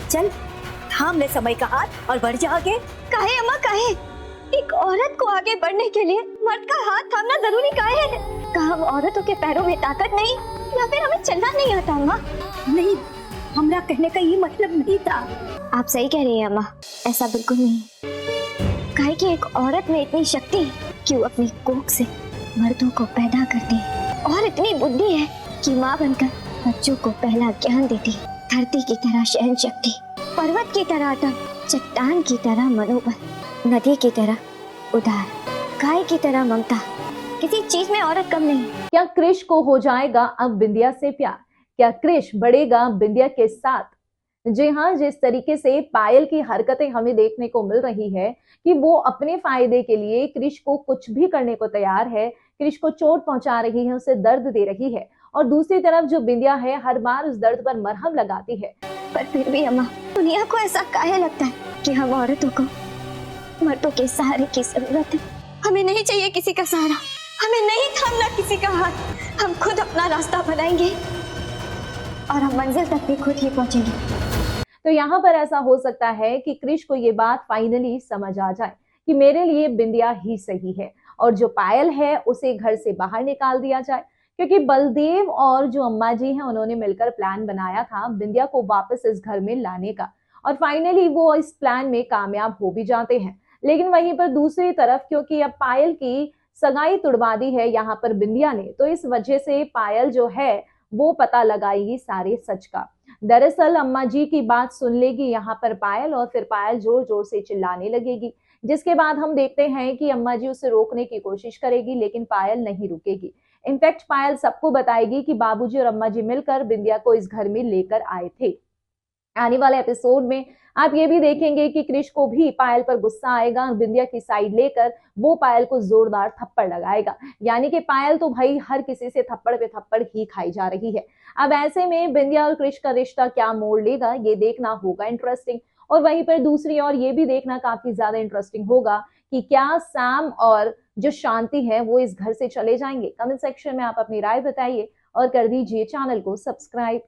चल थाम ले समय का हाथ और बढ़ जा आगे। काहे अम्मा काहे? एक औरत को आगे बढ़ने के लिए मर्द का हाथ थामना जरूरी काहे है? क्या हम औरतों के पैरों में ताकत नहीं या फिर हमें चलना नहीं आता अम्मा? नहीं, हमरा कहने का ये मतलब नहीं था। आप सही कह रही हैं अम्मा, ऐसा बिल्कुल नहीं। काहे कि एक औरत में इतनी शक्ति है कि वो अपनी कोख से मर्दों को पैदा करती है और इतनी बुद्धि है कि माँ बनकर बच्चों को पहला ज्ञान देती। धरती की तरह सहन शक्ति, पर्वत की तरह अटल, चट्टान की तरह मनोबल, नदी की तरह उदार, गाय की तरह ममता। किसी चीज में औरत कम नहीं। क्या क्रिश को हो जाएगा अब बिंदिया से प्यार? क्या क्रिश बढ़ेगा बिंदिया के साथ? जी हाँ, जिस तरीके से पायल की हरकतें हमें देखने को मिल रही है कि वो अपने फायदे के लिए क्रिश को कुछ भी करने को तैयार है, क्रिश को चोट पहुंचा रही है, उसे दर्द दे रही है, और दूसरी तरफ जो बिंदिया है हर बार उस दर्द पर मरहम लगाती है। पर फिर भी अम्मा, दुनिया को ऐसा काहे लगता है कि हम औरतों को मर्दों के सहारे की जरूरत है? हमें नहीं चाहिए किसी का सहारा, हमें नहीं थामना किसी का हाथ। हम खुद अपना रास्ता बनाएंगे और हम मंजिल तक भी खुद ही पहुंचेंगे। तो यहाँ पर ऐसा हो सकता है कि क्रिश को ये बात फाइनली समझ आ जाए कि मेरे लिए बिंदिया ही सही है और जो पायल है उसे घर से बाहर निकाल दिया जाए, क्योंकि बलदेव और जो अम्मा जी हैं उन्होंने मिलकर प्लान बनाया था बिंदिया को वापस इस घर में लाने का, और फाइनली वो इस प्लान में कामयाब हो भी जाते हैं। लेकिन वहीं पर दूसरी तरफ क्योंकि अब पायल की सगाई तुड़वा दी है यहाँ पर बिंदिया ने, तो इस वजह से पायल जो है वो पता लगाएगी सारे सच का। दरअसल अम्मा जी की बात सुन लेगी यहाँ पर पायल, और फिर पायल जोर जोर से चिल्लाने लगेगी, जिसके बाद हम देखते हैं कि अम्मा जी उसे रोकने की कोशिश करेगी लेकिन पायल नहीं रुकेगी। इनफैक्ट पायल सबको बताएगी कि बाबूजी और अम्मा जी मिलकर बिंदिया को इस घर में लेकर आए थे। आने वाले एपिसोड में आप ये भी देखेंगे कि क्रिश को भी पायल पर गुस्सा आएगा और बिंदिया की साइड लेकर वो पायल को जोरदार थप्पड़ लगाएगा। यानी कि पायल तो भाई हर किसी से थप्पड़ पे थप्पड़ ही खाई जा रही है। अब ऐसे में बिंदिया और क्रिश का रिश्ता क्या मोड़ लेगा, ये देखना होगा इंटरेस्टिंग। और वहीं पर दूसरी ओर ये भी देखना काफी ज्यादा इंटरेस्टिंग होगा कि क्या सैम और जो शांति है वो इस घर से चले जाएंगे। कमेंट सेक्शन में आप अपनी राय बताइए और कर दीजिए चैनल को सब्सक्राइब।